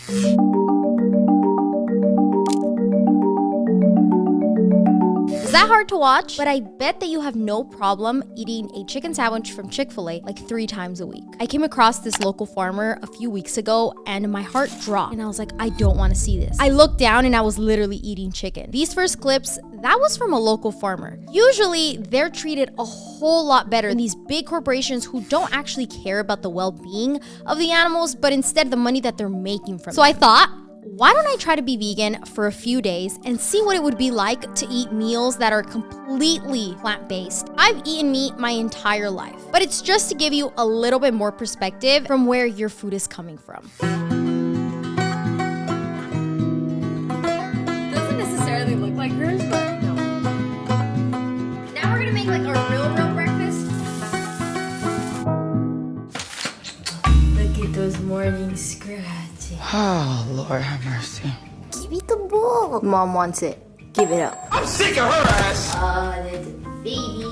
Is that hard to watch? But I bet that you have no problem eating a chicken sandwich from Chick-fil-A like 3 times a week. I came across this local farmer a few weeks ago and my heart dropped and I was like, I don't want to see this. I looked down and I was literally eating chicken. These first clips, that was from a local farmer. Usually they're treated a whole lot better than these big corporations who don't actually care about the well-being of the animals, but instead the money that they're making from them. So I thought, why don't I try to be vegan for a few days and see what it would be like to eat meals that are completely plant-based? I've eaten meat my entire life, but it's just to give you a little bit more perspective from where your food is coming from. Doesn't necessarily look like hers, but no. Now we're gonna make like our real breakfast. Look at those morning scratches. Oh, Lord have mercy. Give it the ball. Mom wants it. Give it up. I'm sick of her ass. That's a baby.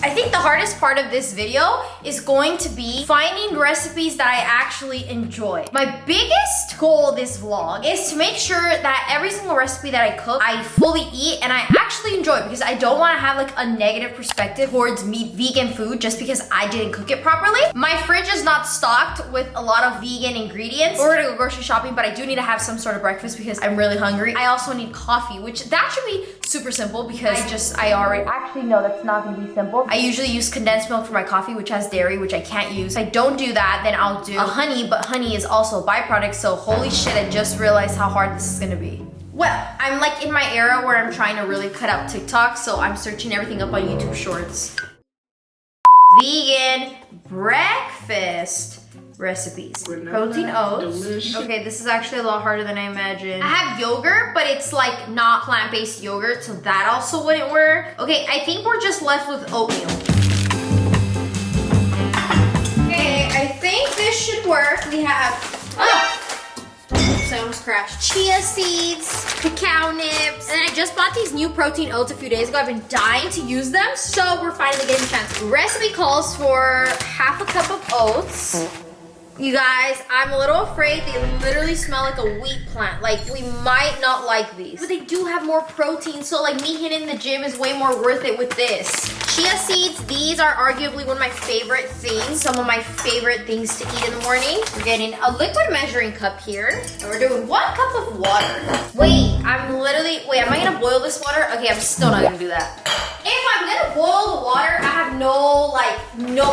I think the hardest part of this video is going to be finding recipes that I actually enjoy. My biggest goal this vlog is to make sure that every single recipe that I cook, I fully eat and I actually enjoy, because I don't want to have like a negative perspective towards vegan food just because I didn't cook it properly. My fridge is not stocked with a lot of vegan ingredients. We're gonna go grocery shopping, but I do need to have some sort of breakfast because I'm really hungry. I also need coffee, which that should be super simple because I already, actually no, that's not gonna be simple. I usually use condensed milk for my coffee, which has dairy, which I can't use. If I don't do that, then I'll do honey, but honey is also a byproduct, so holy shit, I just realized how hard this is gonna be. Well, I'm like in my era where I'm trying to really cut out TikTok, so I'm searching everything up on YouTube Shorts. Vegan breakfast recipes. Protein oats. Delicious. Okay, this is actually a lot harder than I imagined. I have yogurt, but it's like not plant-based yogurt, so that also wouldn't work. Okay, I think we're just left with oatmeal. Okay, I think this should work. We have, oops, I almost crashed. Chia seeds, cacao nibs, and I just bought these new protein oats a few days ago. I've been dying to use them, so we're finally getting a chance. Recipe calls for half a cup of oats. You guys, I'm a little afraid they literally smell like a wheat plant. Like, we might not like these. But they do have more protein, so like me hitting the gym is way more worth it with this. Chia seeds, these are arguably one of my favorite things. Some of my favorite things to eat in the morning. We're getting a liquid measuring cup here. And we're doing 1 cup of water. Wait, am I gonna boil this water? Okay, I'm still not gonna do that. If I'm gonna boil the water, I have no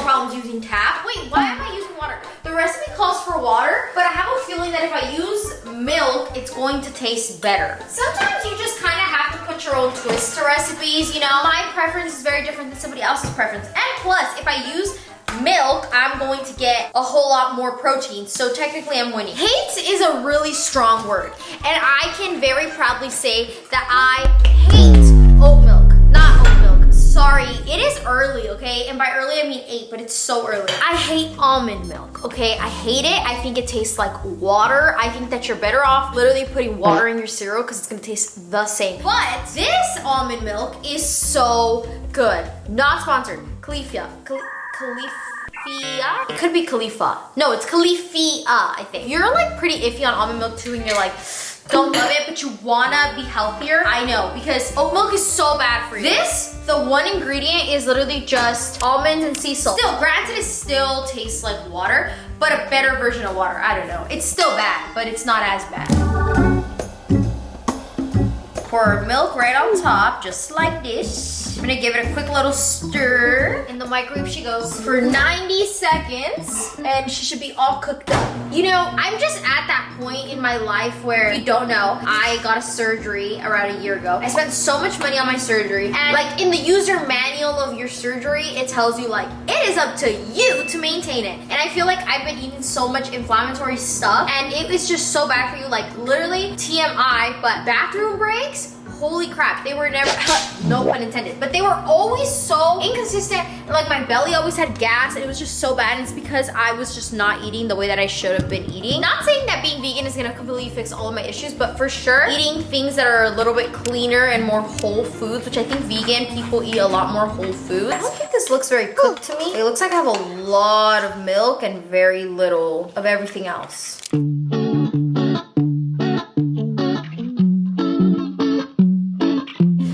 problems using tap. Wait, why am I using water? The recipe calls for water, but I have a feeling that if I use milk, it's going to taste better. Sometimes you just kind of have to put your own twist to recipes, you know? My preference is very different than somebody else's preference. And plus, if I use milk, I'm going to get a whole lot more protein, so technically I'm winning. Hate is a really strong word, and I can very proudly say that I hate oat milk. Not oat milk. Sorry, it is early, okay? And by early, I mean 8, but it's so early. I hate almond milk, okay? I hate it. I think it tastes like water. I think that you're better off literally putting water in your cereal because it's gonna taste the same. But this almond milk is so good. Not sponsored. Cauliflower. It could be Khalifa. No, it's Khalifa, I think. You're like pretty iffy on almond milk too, and you're like, don't love it, but you wanna be healthier. I know, because oat milk is so bad for you. This, the one ingredient is literally just almonds and sea salt. Still, granted, it still tastes like water, but a better version of water. I don't know. It's still bad, but it's not as bad. Pour milk right on top, just like this. I'm gonna give it a quick little stir. In the microwave she goes for 90 seconds, and she should be all cooked up. You know, I'm just at that point in my life where, if you don't know, I got a surgery around a year ago. I spent so much money on my surgery, and like in the user manual of your surgery, it tells you like, it is up to you to maintain it. And I feel like I've been eating so much inflammatory stuff, and it was just so bad for you, like literally TMI, but bathroom breaks, holy crap, they were never, no pun intended, but they were always so inconsistent. Like my belly always had gas, and it was just so bad. And it's because I was just not eating the way that I should have been eating. Not saying that being vegan is gonna completely fix all of my issues, but for sure, eating things that are a little bit cleaner and more whole foods, which I think vegan people eat a lot more whole foods. I don't think this looks very cooked to me. It looks like I have a lot of milk and very little of everything else.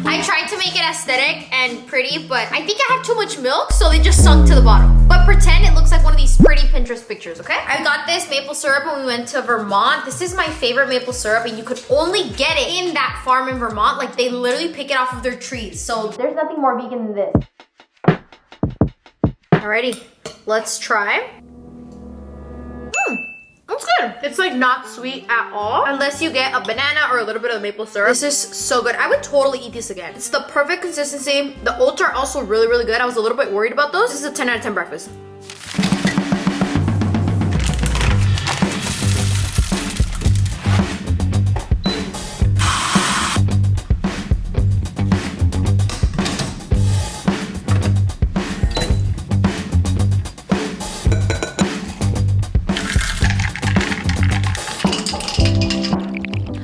I tried to make it aesthetic and pretty, but I think I had too much milk, so they just sunk to the bottom. But pretend it looks like one of these pretty Pinterest pictures, okay? I got this maple syrup when we went to Vermont. This is my favorite maple syrup, and you could only get it in that farm in Vermont. Like, they literally pick it off of their trees. So there's nothing more vegan than this. Alrighty, let's try. It's good. It's like not sweet at all, unless you get a banana or a little bit of maple syrup. This is so good. I would totally eat this again. It's the perfect consistency. The oats are also really, really good. I was a little bit worried about those. This is a 10 out of 10 breakfast.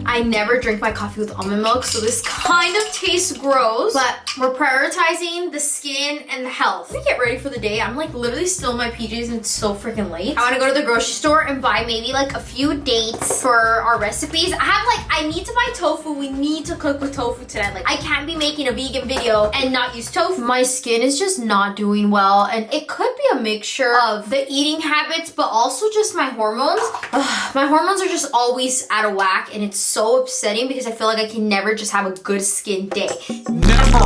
I never drink my coffee with almond milk, so this kind of tastes gross, but we're prioritizing the skin and the health. Let me get ready for the day. I'm like literally still in my PJs and it's so freaking late. I want to go to the grocery store and buy maybe like a few dates for our recipes. I need to buy tofu. We need to cook with tofu tonight. Like, I can't be making a vegan video and not use tofu. My skin is just not doing well, and it could be a mixture of the eating habits, but also just my hormones. My hormones are just always out of whack, and it's so upsetting because I feel like I can never just have a good skin day. Never.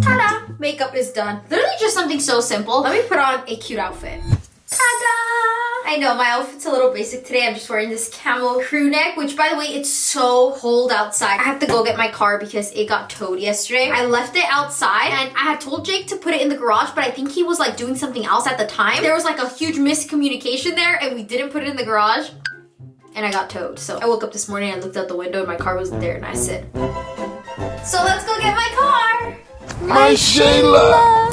Ta-da! Makeup is done. Literally just something so simple. Let me put on a cute outfit. Ta-da! I know my outfit's a little basic today. I'm just wearing this camel crew neck, which by the way, it's so cold outside. I have to go get my car because it got towed yesterday. I left it outside and I had told Jake to put it in the garage, but I think he was like doing something else at the time. There was like a huge miscommunication there and we didn't put it in the garage and I got towed. So I woke up this morning and I looked out the window and my car wasn't there and I said, so let's go get my car. My Shayla.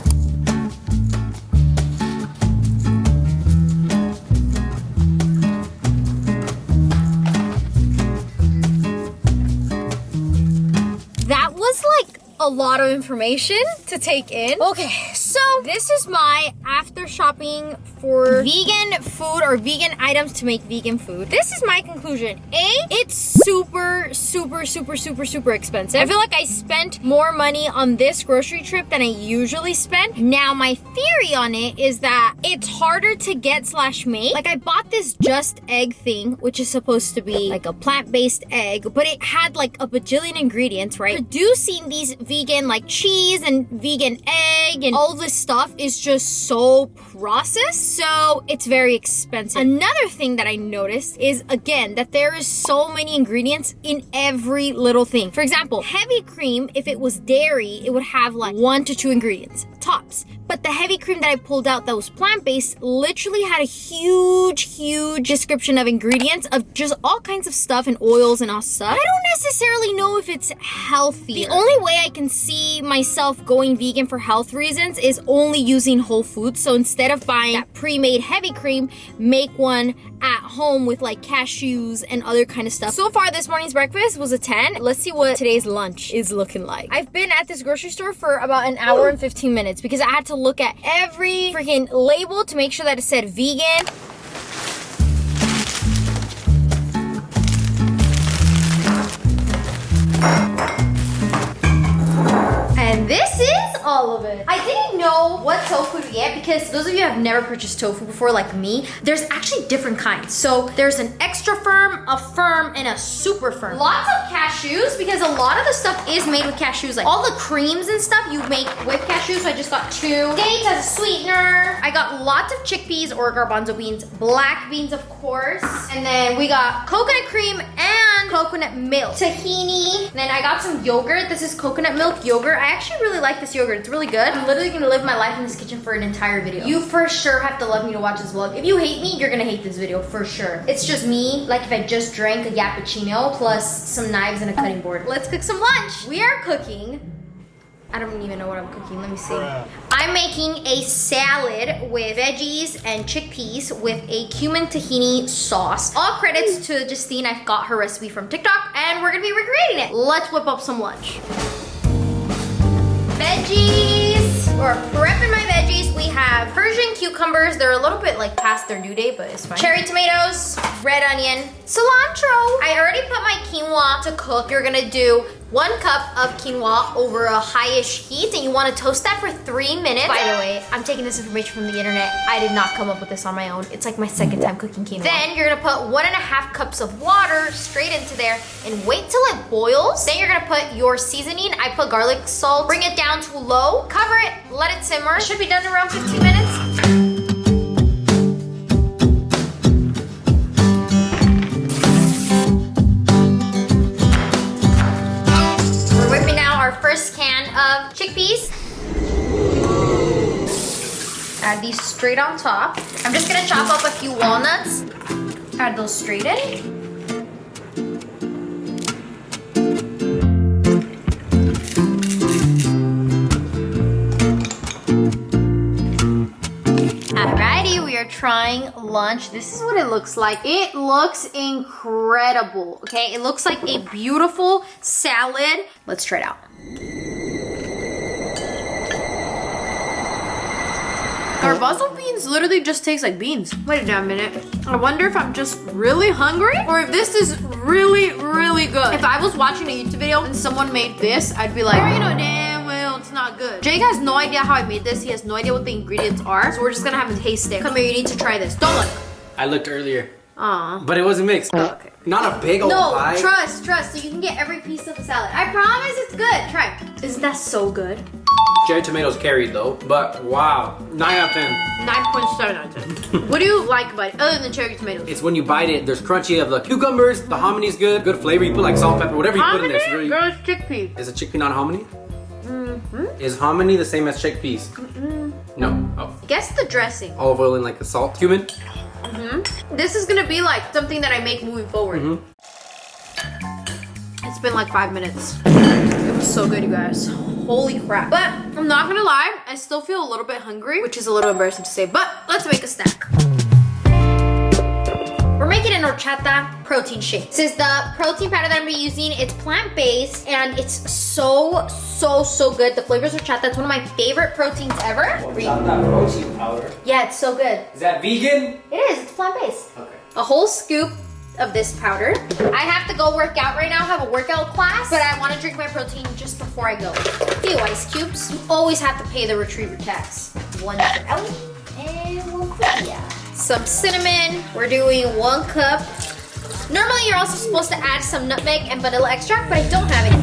That was like a lot of information to take in. Okay, so this is my after shopping for vegan food or vegan items to make vegan food. This is my conclusion. A, it's super expensive. I feel like I spent more money on this grocery trip than I usually spend. Now, my theory on it is that it's harder to get / make. Like, I bought this Just Egg thing, which is supposed to be like a plant-based egg, but it had like a bajillion ingredients, right? Producing these vegan like cheese and vegan egg and all this stuff is just so processed, so it's very expensive. Another thing that I noticed is, again, that there is so many ingredients in every little thing. For example, heavy cream, if it was dairy, it would have like 1 to 2 ingredients tops. But the heavy cream that I pulled out that was plant-based literally had a huge description of ingredients of just all kinds of stuff and oils and all stuff. I don't necessarily know if it's healthy. The only way I can see myself going vegan for health reasons is only using whole foods. So instead of buying that pre-made heavy cream, make one at home with like cashews and other kind of stuff. So far, this morning's breakfast was a 10. Let's see what today's lunch is looking like. I've been at this grocery store for about an hour and 15 minutes because I had to look at every freaking label to make sure that it said vegan. And this is all of it. I didn't know what tofu to get because those of you who have never purchased tofu before, like me, there's actually different kinds. So there's an extra firm, a firm, and a super firm. Lots of cashews because a lot of the stuff is made with cashews. Like all the creams and stuff you make with cashews. So I just got 2. Dates as a sweetener. I got lots of chickpeas or garbanzo beans, black beans, of course. And then we got coconut cream and coconut milk. Tahini. And then I got some yogurt. This is coconut milk yogurt. I actually really like this yogurt. It's really good. I'm literally gonna live my life in this kitchen for an entire video. You for sure have to love me to watch this vlog. If you hate me, you're gonna hate this video for sure. It's just me, like if I just drank a cappuccino plus some knives and a cutting board. Let's cook some lunch. We are cooking I don't even know what I'm cooking. Let me see. I'm making a salad with veggies and chickpeas with a cumin tahini sauce. All credits to Justine. I got her recipe from TikTok and we're gonna be recreating it. Let's whip up some lunch. Veggies. We're prepping my veggies. We have Persian cucumbers. They're a little bit like past their due date, but it's fine. Cherry tomatoes, red onion, cilantro. I already put my quinoa to cook. You're gonna do 1 cup of quinoa over a high-ish heat, and you wanna toast that for 3 minutes. By the way, I'm taking this information from the internet. I did not come up with this on my own. It's like my second time cooking quinoa. Then you're gonna put 1.5 cups of water straight into there and wait till it boils. Then you're gonna put your seasoning. I put garlic salt. Bring it down to low. Cover it, let it simmer. It should be done in around 15 minutes. First can of chickpeas. Add these straight on top. I'm just gonna chop up a few walnuts. Add those straight in. Alrighty, we are trying lunch. This is what it looks like. It looks incredible, okay? It looks like a beautiful salad. Let's try it out. Garbanzo beans literally just taste like beans. Wait a damn minute. I wonder if I'm just really hungry or if this is really, really good. If I was watching a YouTube video and someone made this, I'd be like, you know, damn well, it's not good. Jake has no idea how I made this. He has no idea what the ingredients are. So we're just gonna have him taste it. Come here, you need to try this. Don't look. I looked earlier. Aw. But it wasn't mixed. Okay. Not a big old bite. No, trust. So you can get every piece of the salad. I promise it's good. Try. Isn't that so good? Cherry tomatoes carried though, but wow. 9 out of 10. 9.7 out of 10. What do you like about it other than cherry tomatoes? It's when you bite it, there's crunchy of the cucumbers, the homony's good flavor. You put like salt, pepper, whatever you put in there. It's really... Girl, it's chickpea. Is a chickpea not hominy? Is hominy the same as chickpeas? No. Oh. Guess the dressing. Olive oil and like the salt. Cumin? This is gonna be like something that I make moving forward. It's been like 5 minutes. It was so good, you guys. Holy crap. But I'm not gonna lie, I still feel a little bit hungry, which is a little embarrassing to say, but let's make a snack. We're making an horchata protein shake. This is the protein powder that I'm gonna be using. It's plant-based and it's so good. The flavors horchata, it's one of my favorite proteins ever. Horchata protein powder. Yeah, it's so good. Is that vegan? It is, it's plant-based. Okay. A whole scoop of this powder. I have to go work out right now, have a workout class, but I wanna drink my protein just before I go. A few ice cubes. You always have to pay the retriever tax. 1 for Ellie and 1 for Leah. Some cinnamon. We're doing 1 cup. Normally you're also supposed to add some nutmeg and vanilla extract, but I don't have it.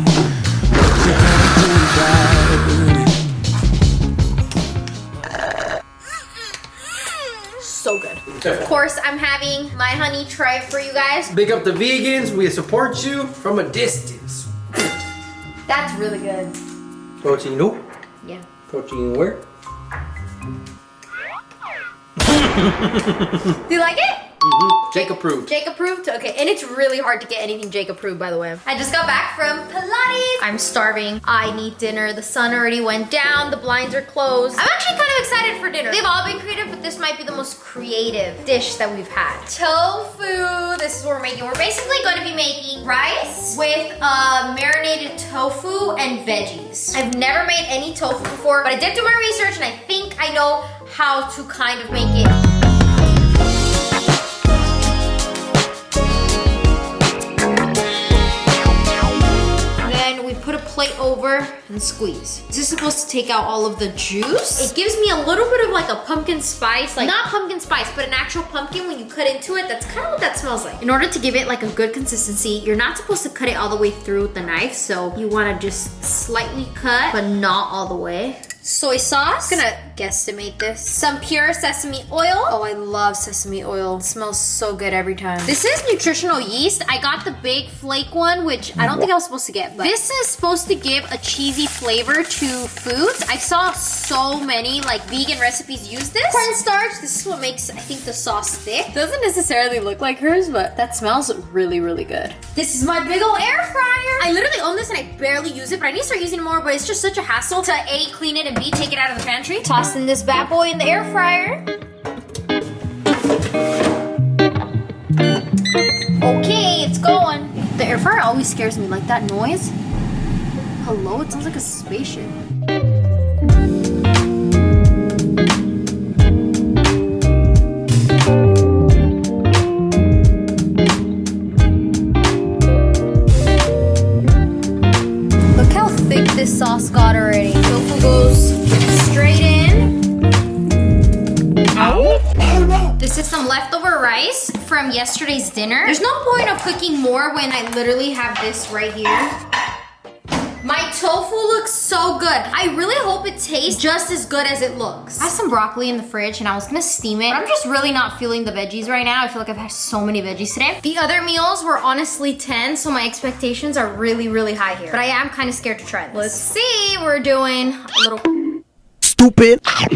So good. Of course, I'm having my honey try it for you guys. Big up the vegans. We support you from a distance. That's really good. Protein who? Yeah. Protein where? Do you like it? Jake approved. Jake approved? Okay, and it's really hard to get anything Jake approved, by the way. I just got back from Pilates. I'm starving. I need dinner. The sun already went down. The blinds are closed. I'm actually kind of excited for dinner. They've all been creative, but this might be the most creative dish that we've had. Tofu. This is what we're making. We're basically going to be making rice with marinated tofu and veggies. I've never made any tofu before, but I did do my research and I think I know how to kind of make it. Put a plate over and squeeze. This is supposed to take out all of the juice. It gives me a little bit of like a pumpkin spice, like not pumpkin spice, but an actual pumpkin when you cut into it. That's kind of what that smells like. In order to give it like a good consistency, you're not supposed to cut it all the way through with the knife. So you want to just slightly cut, but not all the way. soy sauce. I'm gonna guesstimate this. Some pure sesame oil. Oh, I love sesame oil. It smells so good every time. This is nutritional yeast. I got the big flake one, which I don't think I was supposed to get, but this is supposed to give a cheesy flavor to foods. I saw so many like vegan recipes use this. Cornstarch, this is what makes, I think, the sauce thick. Doesn't necessarily look like hers, but that smells really, really good. This is my big old air fryer. I literally own this and I barely use it, but I need to start using it more, but it's just such a hassle to A, clean it, and B, take it out of the pantry. Tossing this bad boy in the air fryer. Okay, it's going. The air fryer always scares me, like that noise. Hello, it sounds like a spaceship. Look how thick this sauce got already. Tofu goes straight in. This is some leftover rice from yesterday's dinner. There's no point of cooking more when I literally have this right here. My tofu looks so good. I really hope it tastes just as good as it looks. I have some broccoli in the fridge and I was gonna steam it. But I'm just really not feeling the veggies right now. I feel like I've had so many veggies today. The other meals were honestly 10, so my expectations are really, really high here. But I am kind of scared to try this. Let's see, we're doing a little... Stupid. I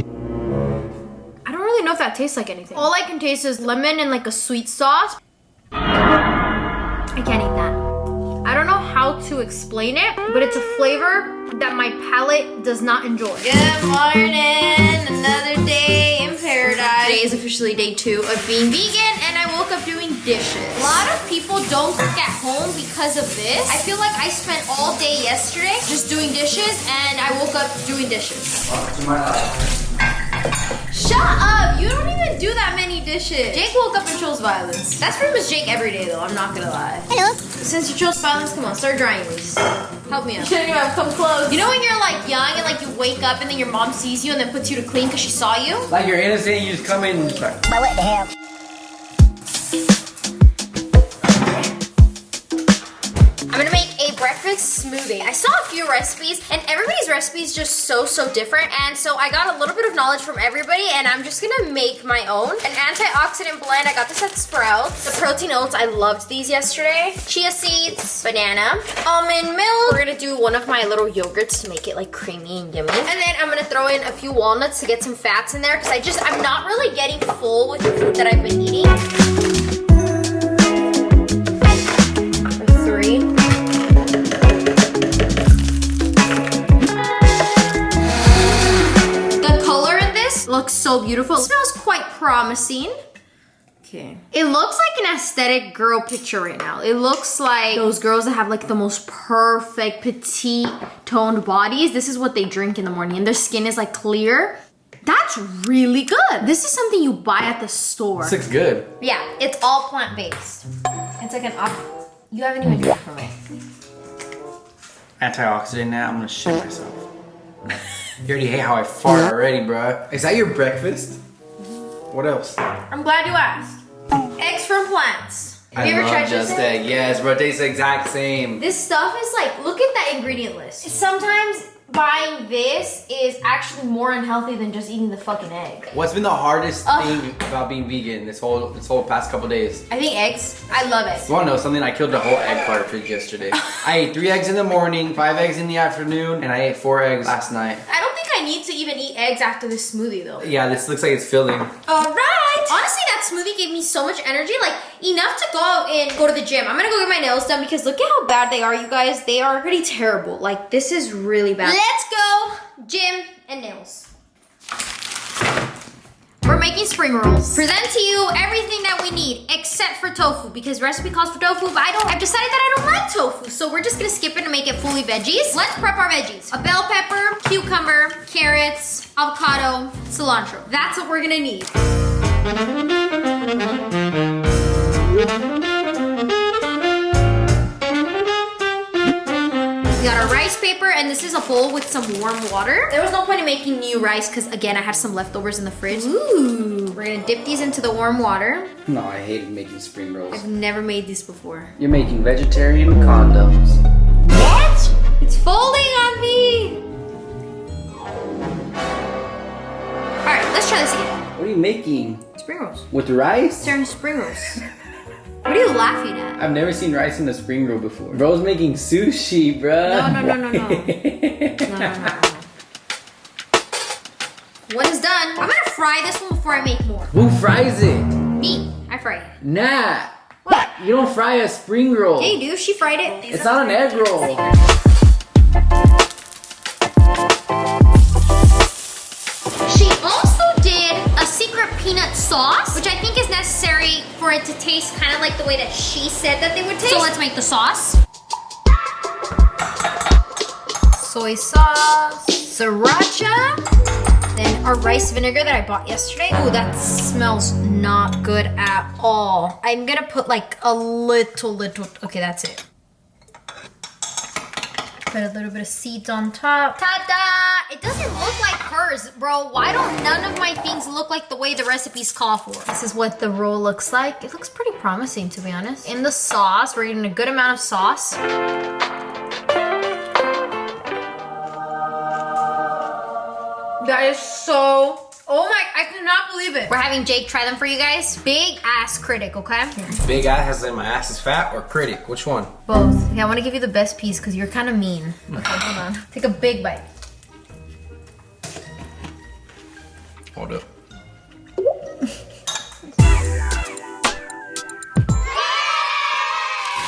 don't really know if that tastes like anything. All I can taste is lemon and like a sweet sauce. I can't eat that. I don't know how to explain it, but it's a flavor that my palate does not enjoy. Good morning, another day in paradise. Today is officially day 2 of being vegan and I woke up doing dishes. A lot of people don't cook at home because of this. I feel like I spent all day yesterday just doing dishes and I woke up doing dishes. Welcome to my life. Shut up! You don't even do that many dishes. Jake woke up and chose violence. That's pretty much Jake every day though, I'm not gonna lie. Hello. Since you chose violence, come on, start drying these. Help me out. Shouldn't even have come close. You know when you're like young and like you wake up and then your mom sees you and then puts you to clean because she saw you? Like you're innocent, you just come in and start. What the hell? I'm gonna make a breakfast smoothie. I saw a few recipes and everybody's recipe is just so different, and so I got a little bit of knowledge from everybody and I'm just gonna make my own. An antioxidant blend, I got this at Sprouts. The protein oats, I loved these yesterday. Chia seeds, banana, almond milk. We're gonna do one of my little yogurts to make it like creamy and yummy. And then I'm gonna throw in a few walnuts to get some fats in there because I'm not really getting full with the food that I've been eating. 3. Looks so beautiful. It smells quite promising. Okay. It looks like an aesthetic girl picture right now. It looks like those girls that have like the most perfect petite toned bodies. This is what they drink in the morning and their skin is like clear. That's really good. This is something you buy at the store. This looks good. Yeah, it's all plant-based. It's like an you haven't even drank from it. Antioxidant now, I'm gonna shit myself. You already hate how I fart already, bruh. Is that your breakfast? What else? I'm glad you asked. Eggs from plants. Have you ever tried Just this? Egg? Yes, bro, it tastes the exact same. This stuff is like, look at that ingredient list. Sometimes buying this is actually more unhealthy than just eating the fucking egg. What's been the hardest thing about being vegan this whole past couple days? I think eggs. I love eggs. You wanna know something? I killed the whole egg cartridge yesterday. I ate 3 eggs in the morning, 5 eggs in the afternoon, and I ate 4 eggs last night. I don't think I need to even eat eggs after this smoothie though. Yeah, this looks like it's filling. Alright! Honestly, that smoothie gave me so much energy, like enough to go out and go to the gym. I'm gonna go get my nails done because look at how bad they are, you guys. They are pretty terrible. Like, this is really bad. Let's go! Gym and nails. We're making spring rolls. Present to you everything that we need except for tofu because recipe calls for tofu, but I've decided that I don't like tofu, so we're just gonna skip it and make it fully veggies. Let's prep our veggies. A bell pepper, cucumber, carrots, avocado, cilantro. That's what we're gonna need. We got our rice paper, and this is a bowl with some warm water. There was no point in making new rice because, again, I had some leftovers in the fridge. Ooh. We're gonna dip these into the warm water. No, I hated making spring rolls. I've never made these before. You're making vegetarian condoms. What? It's folding on me. you making? Spring rolls. With rice? Staring spring rolls. What are you laughing at? I've never seen rice in a spring roll before. Bro's making sushi, bruh. No. No. When it's done, I'm gonna fry this one before I make more. Who fries it? Me. I fry it. Nah. What? You don't fry a spring roll. Yeah, you do. She fried it. It's not an egg roll. She also did a secret peanut sauce, which I think is necessary for it to taste kind of like the way that she said that they would taste. So let's make the sauce. Soy sauce, sriracha, then our rice vinegar that I bought yesterday. Ooh, that smells not good at all. I'm gonna put like a little, okay, that's it. Put a little bit of seeds on top. Ta-da! It doesn't look like hers, bro. Why don't none of my things look like the way the recipes call for? This is what the roll looks like. It looks pretty promising, to be honest. In the sauce, we're getting a good amount of sauce. That is so... Oh my, I cannot believe it. We're having Jake try them for you guys. Big ass critic, okay? Big ass has in my ass is fat or critic? Which one? Both. Yeah, I want to give you the best piece because you're kind of mean. Okay, hold on. Take a big bite. Hold up.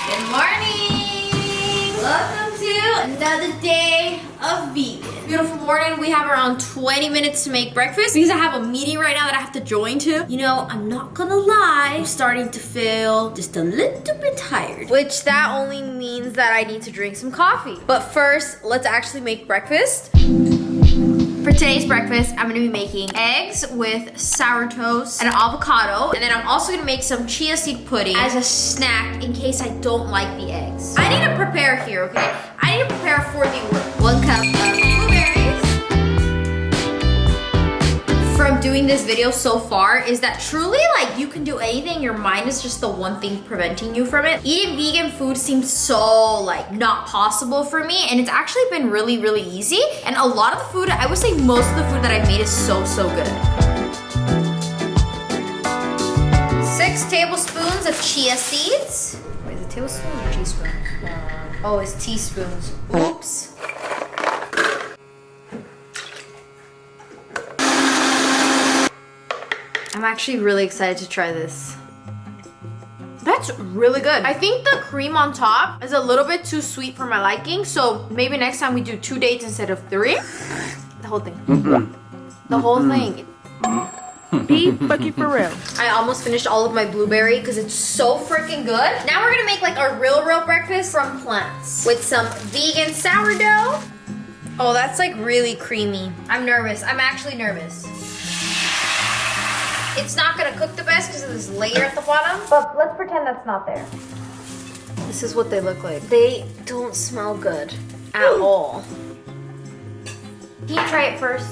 Good morning! Welcome to another day of vegan. Beautiful morning. We have around 20 minutes to make breakfast because I have a meeting right now that I have to join to. You know, I'm not gonna lie, I'm starting to feel just a little bit tired, which that only means that I need to drink some coffee. But first, let's actually make breakfast. For today's breakfast, I'm gonna be making eggs with sour toast and avocado. And then I'm also gonna make some chia seed pudding as a snack in case I don't like the eggs. I need to prepare here, okay? I need to prepare for the work. 1 cup of blueberries. From doing this video so far is that truly, like, you can do anything. Your mind is just the one thing preventing you from it. Eating vegan food seems so, like, not possible for me, and it's actually been really, really easy. And a lot of the food, I would say most of the food that I've made is so, so good. 6 tablespoons of chia seeds. Wait, is it tablespoons or teaspoons? Oh, it's teaspoons. Oops. I'm actually really excited to try this. That's really good. I think the cream on top is a little bit too sweet for my liking, so maybe next time we do 2 dates instead of 3. The whole thing. The whole thing. Be fucking for real. I almost finished all of my blueberry because it's so freaking good. Now we're gonna make like a real breakfast from plants with some vegan sourdough. Oh, that's like really creamy. I'm nervous. I'm actually nervous. It's not gonna cook the best because of this layer at the bottom, but let's pretend that's not there. This is what they look like. They don't smell good at all. Can you try it first?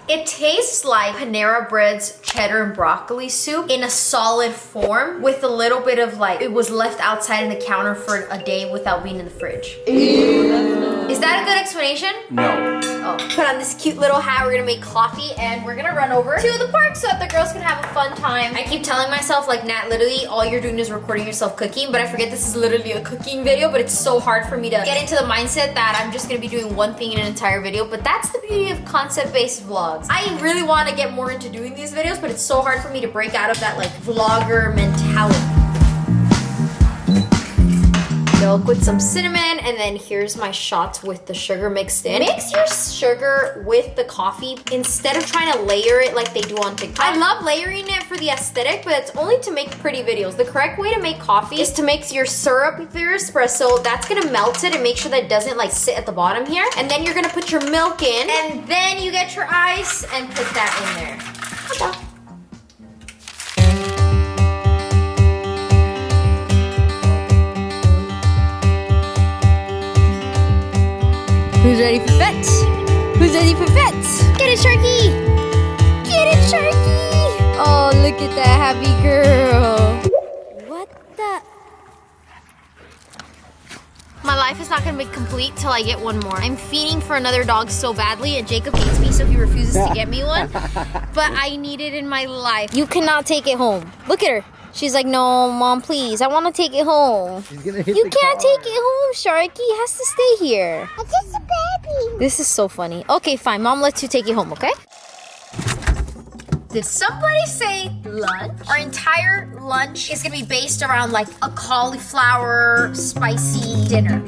It tastes like Panera Bread's cheddar and broccoli soup in a solid form with a little bit of like, it was left outside on the counter for a day without being in the fridge. Is that a good explanation? No. Oh. Put on this cute little hat, we're gonna make coffee, and we're gonna run over to the park so that the girls can have a fun time. I keep telling myself, like, Nat, literally all you're doing is recording yourself cooking, but I forget this is literally a cooking video, but it's so hard for me to get into the mindset that I'm just gonna be doing one thing in an entire video, but that's the beauty of concept-based vlogs. I really wanna get more into doing these videos, but it's so hard for me to break out of that, like, vlogger mentality. Milk with some cinnamon, and then here's my shots with the sugar mixed in. Mix your sugar with the coffee instead of trying to layer it like they do on TikTok. I love layering it for the aesthetic, but it's only to make pretty videos. The correct way to make coffee is to mix your syrup with your espresso. That's gonna melt it and make sure that it doesn't like sit at the bottom here. And then you're gonna put your milk in, and then you get your ice and put that in there. Ta-da. Who's ready for fetch? Who's ready for fetch? Get it, Sharky! Get it, Sharky! Oh, look at that happy girl. What the? life is not gonna be complete till I get one more. I'm fiending for another dog so badly, and Jacob hates me, so he refuses to get me one. But I need it in my life. You cannot take it home. Look at her. She's like, no, Mom, please. I want to take it home. She's gonna hit You the can't car. take it home, Sharky. It has to stay here. It's just a baby. This is so funny. Okay, fine. Mom lets you take it home, okay? Did somebody say lunch? Our entire lunch is gonna be based around like a cauliflower spicy dinner.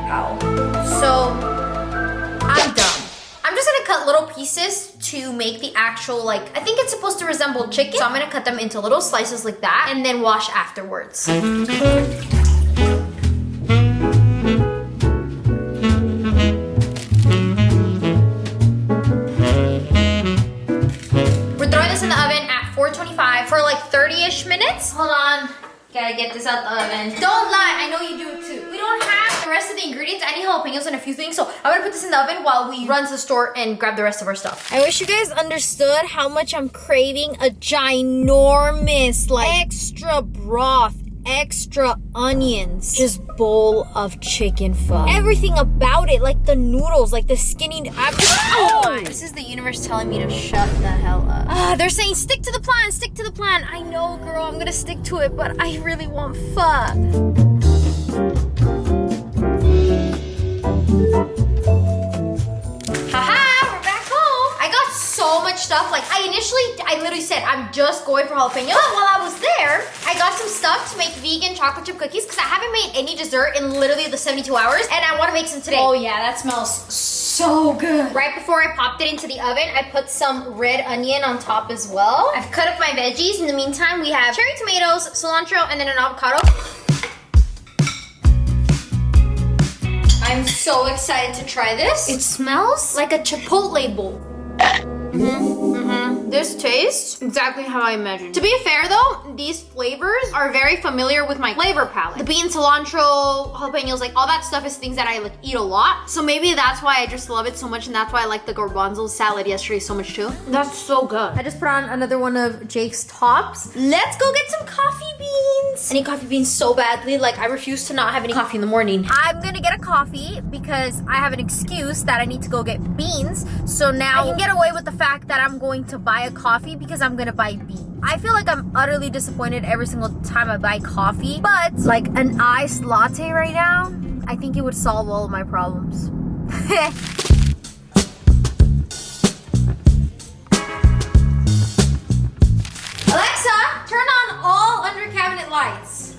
Ow. So, I'm done. I'm just gonna cut little pieces to make the actual, like, I think it's supposed to resemble chicken. So I'm gonna cut them into little slices like that and then wash afterwards. We're throwing this in the oven at 425 for like 30-ish minutes. Hold on. Gotta get this out the oven. Don't lie, I know you do it too. We don't have the rest of the ingredients. I need jalapenos and a few things, so I'm gonna put this in the oven while we run to the store and grab the rest of our stuff. I wish you guys understood how much I'm craving a ginormous, like, extra broth, extra onions, just bowl of chicken pho. Everything about it, like the noodles, like the skinny. Oh! This is the universe telling me to shut the hell up. They're saying stick to the plan, stick to the plan. I know, girl, I'm gonna stick to it, but I really want pho. Haha, we're back home. I got so much stuff. Like, I literally said, I'm just going for jalapenos. But while I was there, I got some stuff to make vegan chocolate chip cookies because I haven't made any dessert in literally the 72 hours, and I want to make some today. Oh yeah, that smells so good. Right before I popped it into the oven, I put some red onion on top as well. I've cut up my veggies. In the meantime, we have cherry tomatoes, cilantro, and then an avocado. I'm so excited to try this. It smells like a Chipotle bowl. This tastes exactly how I imagined. To be fair though, these flavors are very familiar with my flavor palette. The bean, cilantro, jalapenos, like all that stuff is things that I like eat a lot. So maybe that's why I just love it so much, and that's why I like the garbanzo salad yesterday so much too. That's so good. I just put on another one of Jake's tops. Let's go get some coffee beans. I need coffee beans so badly. Like, I refuse to not have any coffee in the morning. I'm gonna get a coffee because I have an excuse that I need to go get beans. So now I can get away with the fact that I'm going to buy a coffee because I'm gonna buy beans. I feel like I'm utterly disappointed every single time I buy coffee, but like an iced latte right now, I think it would solve all of my problems. Alexa, turn on all under cabinet lights.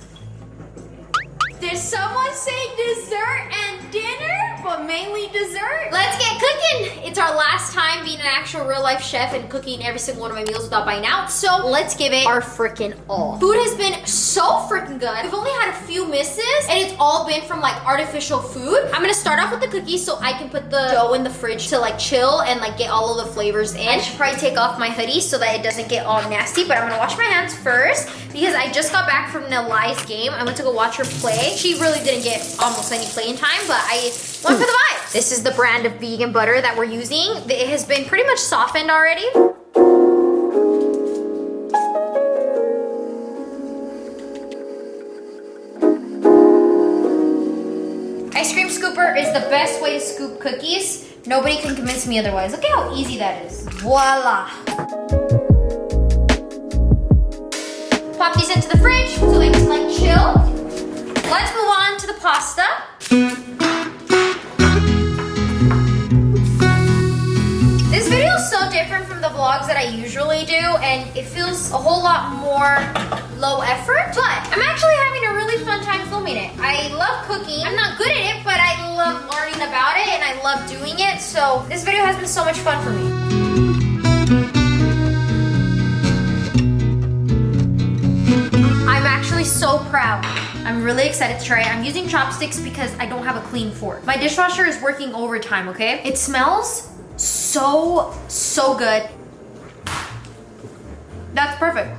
Did someone say dessert and dinner? But mainly dessert? Let's get cooking! It's our last time being an actual real life chef and cooking every single one of my meals without buying out, so let's give it our freaking all. Food has been so freaking good. We've only had a few misses, and it's all been from like artificial food. I'm gonna start off with the cookies so I can put the dough in the fridge to like chill and like get all of the flavors in. I should probably take off my hoodie so that it doesn't get all nasty, but I'm gonna wash my hands first because I just got back from Nalai's game. I went to go watch her play. She really didn't get almost any playing time, but I went for the vibes. This is the brand of vegan butter that we're using. It has been pretty much softened already. Ice cream scooper is the best way to scoop cookies. Nobody can convince me otherwise. Look at how easy that is. Voila. Pop these into the fridge so they can like chill. Let's move on to the pasta. This video is so different from the vlogs that I usually do, and it feels a whole lot more low effort, but I'm actually having a really fun time filming it. I love cooking. I'm not good at it, but I love learning about it, and I love doing it, so this video has been so much fun for me. I'm actually so proud. I'm really excited to try it. I'm using chopsticks because I don't have a clean fork. My dishwasher is working overtime, okay? It smells so good. That's perfect.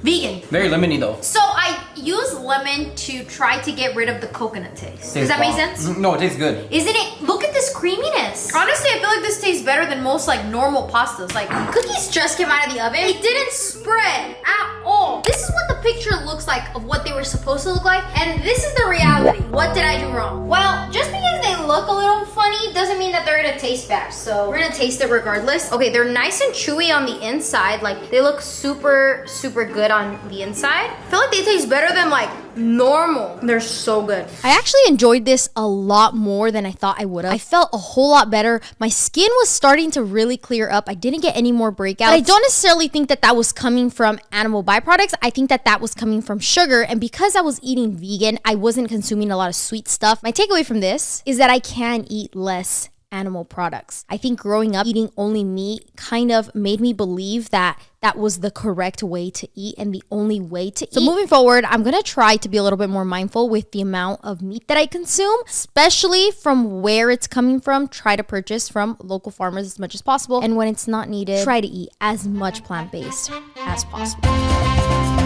Vegan. Very lemony though. So I use lemon to try to get rid of the coconut taste. Does that make sense? No, it tastes good. Isn't it? Look at this this creaminess. Honestly, I feel like this tastes better than most like normal pastas. Like Cookies just came out of the oven. It didn't spread at all. This is what the picture looks like of what they were supposed to look like, and this is the reality. What did I do wrong? Well, just because they look a little funny doesn't mean that they're gonna taste bad. So we're gonna taste it regardless. Okay, they're nice and chewy on the inside. Like they look super, super good on the inside. I feel like they taste better than like normal. They're so good. I actually enjoyed this a lot more than I thought I would have. I felt a whole lot better. My skin was starting to really clear up. I didn't get any more breakouts. But I don't necessarily think that that was coming from animal byproducts. I think that that was coming from sugar. And because I was eating vegan, I wasn't consuming a lot of sweet stuff. My takeaway from this is that I can eat less animal products. I think growing up eating only meat kind of made me believe that that was the correct way to eat and the only way to eat. So moving forward, I'm gonna try to be a little bit more mindful with the amount of meat that I consume, especially from where it's coming from. Try to purchase from local farmers as much as possible. And when it's not needed, try to eat as much plant-based as possible.